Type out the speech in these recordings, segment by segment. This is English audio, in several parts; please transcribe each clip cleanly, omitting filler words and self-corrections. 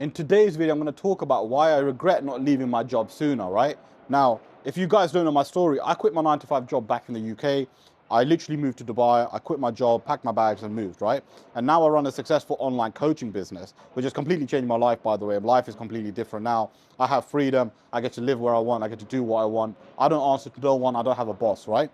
In today's video, I'm going to talk about why I regret not leaving my job sooner, right? Now, if you guys don't know my story, I quit my 9-to-5 job back in the UK. I literally moved to Dubai. I quit my job, packed my bags and moved, right? And now I run a successful online coaching business, which has completely changed my life, by the way. Life is completely different now. I have freedom. I get to live where I want. I get to do what I want. I don't answer to no one. I don't have a boss, right?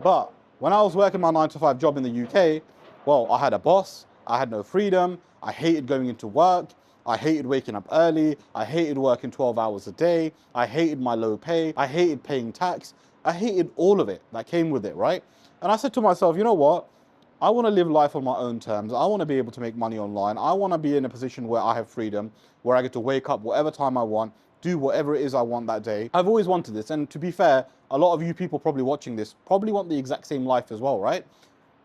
But when I was working my 9-to-5 job in the UK, well, I had a boss, I had no freedom, I hated going into work, I hated waking up early, I hated working 12 hours a day, I hated my low pay, I hated paying tax, I hated all of it that came with it, right? And I said to myself, you know what? I want to live life on my own terms. I want to be able to make money online. I want to be in a position where I have freedom, where I get to wake up whatever time I want, do whatever it is I want that day. I've always wanted this. And to be fair, a lot of you people probably watching this probably want the exact same life as well, right?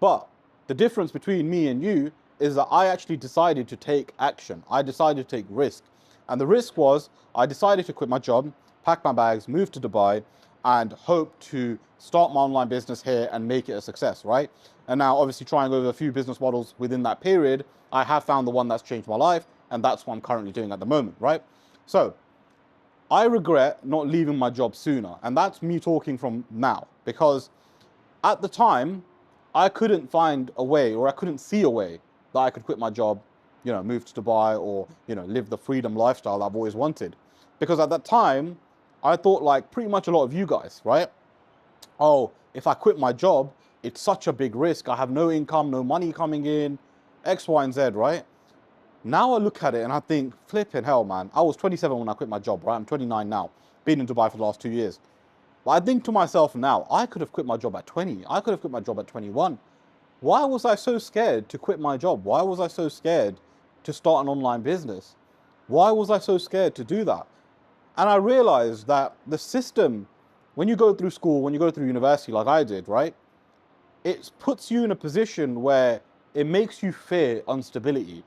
But the difference between me and you is that I actually decided to take action. I decided to take risk. And the risk was I decided to quit my job, pack my bags, move to Dubai, and hope to start my online business here and make it a success, right? And now obviously trying over a few business models within that period, I have found the one that's changed my life, and that's what I'm currently doing at the moment, right? So I regret not leaving my job sooner, and that's me talking from now, because at the time I couldn't find a way, or I couldn't see a way that I could quit my job, move to Dubai, or live the freedom lifestyle I've always wanted. Because at that time I thought, like pretty much a lot of you guys, right? Oh, if I quit my job, it's such a big risk. I have no income, no money coming in, X, Y, and Z, right? Now I look at it and I think, flipping hell, man. I was 27 when I quit my job, right? I'm 29 now. Been in Dubai for the last 2 years. But I think to myself now, I could have quit my job at 20. I could have quit my job at 21. Why was I so scared to quit my job? Why was I so scared to start an online business? Why was I so scared to do that? And I realized that the system, when you go through school, when you go through university like I did, right? It puts you in a position where it makes you fear instability.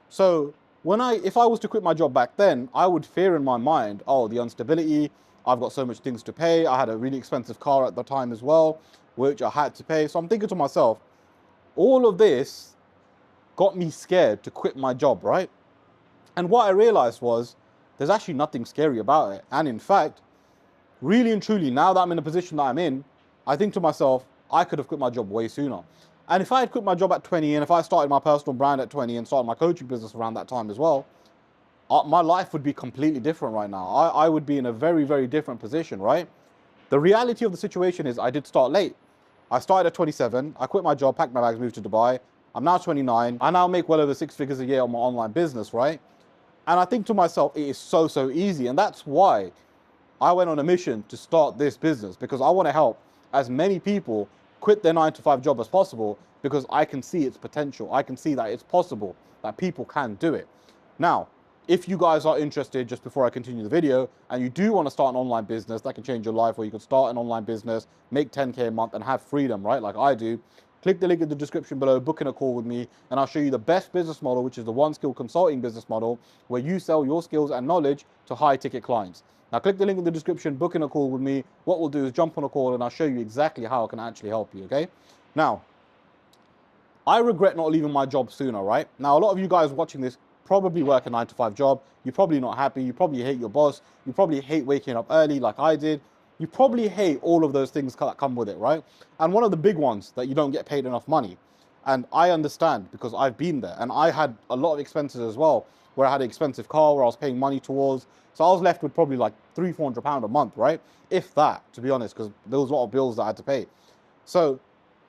So if I was to quit my job back then, I would fear in my mind, oh, the instability, I've got so much things to pay. I had a really expensive car at the time as well, which I had to pay. So I'm thinking to myself, all of this got me scared to quit my job, right? And what I realized was there's actually nothing scary about it. And in fact, really and truly, now that I'm in the position that I'm in, I think to myself, I could have quit my job way sooner. And if I had quit my job at 20, and if I started my personal brand at 20 and started my coaching business around that time as well, my life would be completely different right now. I would be in a very, very different position, right? The reality of the situation is I did start late. I started at 27, I quit my job, packed my bags, moved to Dubai. I'm now 29. I now make well over 6 figures a year on my online business, right? And I think to myself, it is so, so easy. And that's why I went on a mission to start this business, because I want to help as many people quit their 9-to-5 job as possible, because I can see its potential. I can see that it's possible, that people can do it. Now, if you guys are interested, just before I continue the video, and you do want to start an online business that can change your life, where you can start an online business, make 10K a month and have freedom, right? Like I do, click the link in the description below, book in a call with me, and I'll show you the best business model, which is the one skill consulting business model, where you sell your skills and knowledge to high ticket clients. Now click the link in the description, book in a call with me. What we'll do is jump on a call and I'll show you exactly how I can actually help you, okay? Now, I regret not leaving my job sooner, right? Now, a lot of you guys watching this probably work a 9-to-5 job. You're probably not happy. You probably hate your boss. You probably hate waking up early like I did. You probably hate all of those things that come with it, right? And one of the big ones, that you don't get paid enough money. And I understand, because I've been there, and I had a lot of expenses as well, where I had an expensive car where I was paying money towards. So I was left with probably like £300-400 a month, right? If that, to be honest, because there was a lot of bills that I had to pay. So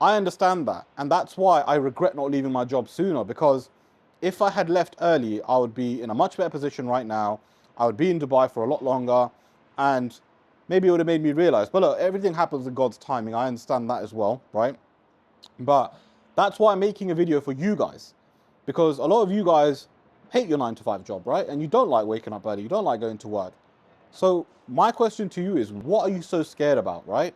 I understand that. And that's why I regret not leaving my job sooner, because if I had left early, I would be in a much better position right now. I would be in Dubai for a lot longer, and maybe it would have made me realize, but look, everything happens in God's timing. I understand that as well, right? But that's why I'm making a video for you guys, because a lot of you guys hate your 9-to-5 job, right? And you don't like waking up early. You don't like going to work. So my question to you is, what are you so scared about, right?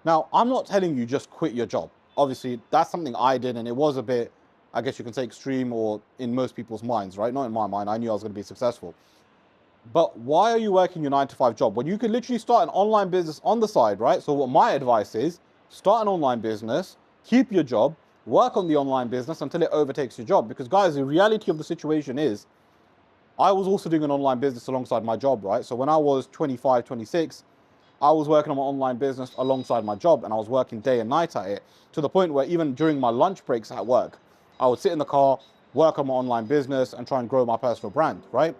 Now, I'm not telling you just quit your job. Obviously, that's something I did, and it was a bit, I guess you can say, extreme, or in most people's minds, right? Not in my mind. I knew I was going to be successful. But why are you working your 9-to-5 job when you could literally start an online business on the side, right? So what my advice is, start an online business, keep your job, work on the online business until it overtakes your job. Because guys, the reality of the situation is, I was also doing an online business alongside my job, right? So when I was 25, 26, I was working on my online business alongside my job, and I was working day and night at it, to the point where even during my lunch breaks at work, I would sit in the car, work on my online business and try and grow my personal brand, right?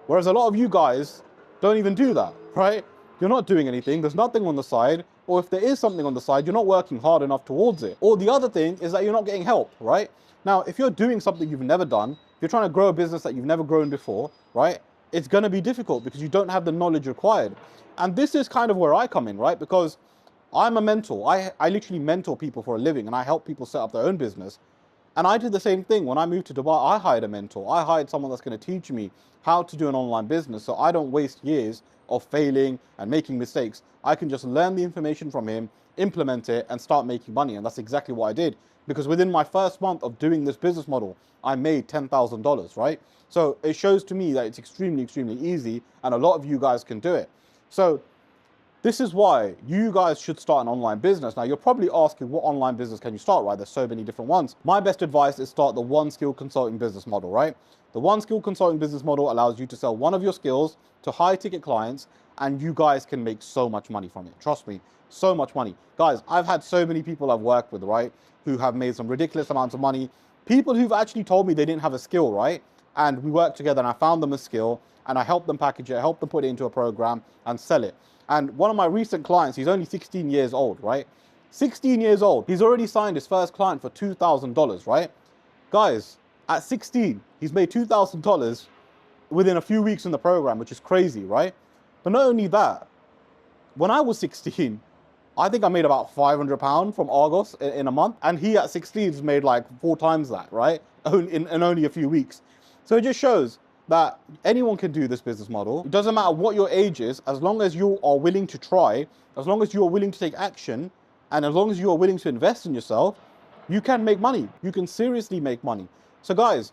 Whereas a lot of you guys don't even do that, right? You're not doing anything, there's nothing on the side, or if there is something on the side, you're not working hard enough towards it. Or the other thing is that you're not getting help, right? Now, if you're doing something you've never done, if you're trying to grow a business that you've never grown before, right? It's gonna be difficult because you don't have the knowledge required. And this is kind of where I come in, right? Because I'm a mentor. I literally mentor people for a living, and I help people set up their own business. And I did the same thing. When I moved to Dubai, I hired a mentor. I hired someone that's going to teach me how to do an online business, so I don't waste years of failing and making mistakes. I can just learn the information from him, implement it, and start making money. And that's exactly what I did. Because within my first month of doing this business model, I made $10,000, right? So it shows to me that it's extremely, extremely easy, and a lot of you guys can do it. So this is why you guys should start an online business. Now, you're probably asking, what online business can you start, right? There's so many different ones. My best advice is start the one skill consulting business model, right? The one skill consulting business model allows you to sell one of your skills to high ticket clients, and you guys can make so much money from it. Trust me, so much money. Guys, I've had so many people I've worked with, right, who have made some ridiculous amounts of money. People who've actually told me they didn't have a skill, right? And we worked together and I found them a skill and I helped them package it, helped them put it into a program and sell it. And one of my recent clients, he's only 16 years old, right? 16 years old. He's already signed his first client for $2,000, right? Guys, at 16, he's made $2,000 within a few weeks in the program, which is crazy, right? But not only that, when I was 16, I think I made about £500 from Argos in a month. And he at 16 has made like 4 times that, right? In only a few weeks. So it just shows that anyone can do this business model. It doesn't matter what your age is, as long as you are willing to try, as long as you are willing to take action, and as long as you are willing to invest in yourself, you can make money. You can seriously make money. So guys,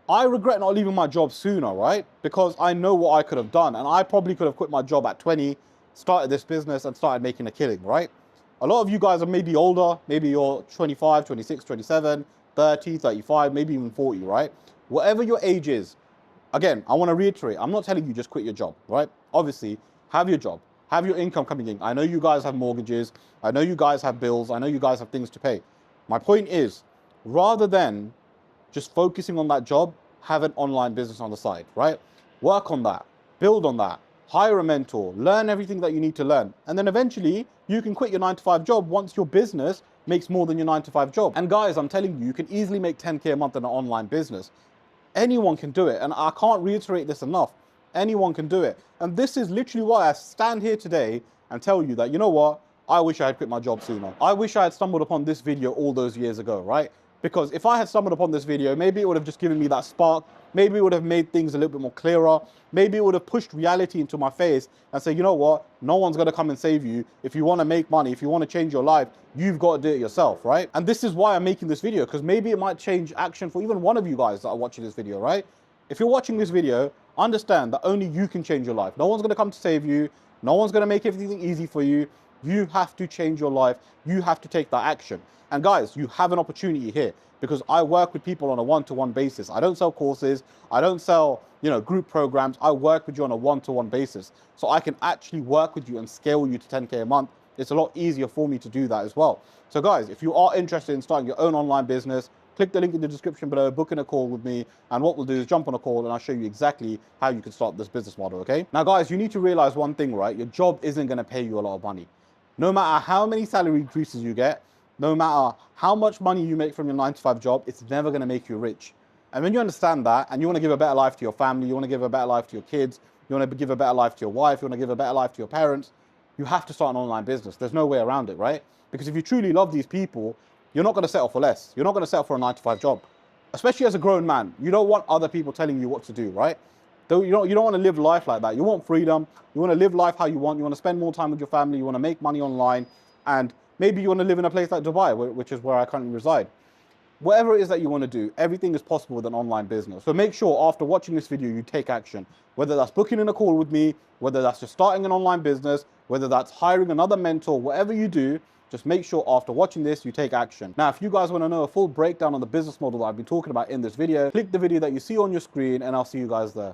I regret not leaving my job sooner, right? Because I know what I could have done, and I probably could have quit my job at 20, started this business and started making a killing, right? A lot of you guys are maybe older, maybe you're 25, 26, 27, 30, 35, maybe even 40, right? Whatever your age is, again, I want to reiterate, I'm not telling you just quit your job, right? Obviously, have your job, have your income coming in. I know you guys have mortgages. I know you guys have bills. I know you guys have things to pay. My point is, rather than just focusing on that job, have an online business on the side, right? Work on that, build on that, hire a mentor, learn everything that you need to learn. And then eventually you can quit your 9-to-5 job once your business makes more than your 9-to-5 job. And guys, I'm telling you, you can easily make 10K a month in an online business. Anyone can do it, and I can't reiterate this enough. Anyone can do it. And this is literally why I stand here today and tell you that, you know what? I wish I had quit my job sooner. I wish I had stumbled upon this video all those years ago, right? Because if I had stumbled upon this video, maybe it would have just given me that spark. Maybe it would have made things a little bit more clearer. Maybe it would have pushed reality into my face and say, you know what? No one's going to come and save you. If you want to make money, if you want to change your life, you've got to do it yourself, right? And this is why I'm making this video, because maybe it might change action for even one of you guys that are watching this video, right? If you're watching this video, understand that only you can change your life. No one's going to come to save you. No one's going to make everything easy for you. You have to change your life. You have to take that action. And guys, you have an opportunity here, because I work with people on a one-to-one basis. I don't sell courses. I don't sell, group programs. I work with you on a one-to-one basis. So I can actually work with you and scale you to 10K a month. It's a lot easier for me to do that as well. So guys, if you are interested in starting your own online business, click the link in the description below, book in a call with me, and what we'll do is jump on a call and I'll show you exactly how you can start this business model, okay? Now guys, you need to realize one thing, right? Your job isn't gonna pay you a lot of money. No matter how many salary increases you get, no matter how much money you make from your 9-to-5 job, it's never gonna make you rich. And when you understand that, and you wanna give a better life to your family, you wanna give a better life to your kids, you wanna give a better life to your wife, you wanna give a better life to your parents, you have to start an online business. There's no way around it, right? Because if you truly love these people, you're not gonna settle for less. You're not gonna settle for a 9-to-5 job. Especially as a grown man, you don't want other people telling you what to do, right? You don't want to live life like that. You want freedom. You want to live life how you want. You want to spend more time with your family. You want to make money online. And maybe you want to live in a place like Dubai, which is where I currently reside. Whatever it is that you want to do, everything is possible with an online business. So make sure after watching this video, you take action. Whether that's booking in a call with me, whether that's just starting an online business, whether that's hiring another mentor, whatever you do, just make sure after watching this, you take action. Now, if you guys want to know a full breakdown on the business model that I've been talking about in this video, click the video that you see on your screen and I'll see you guys there.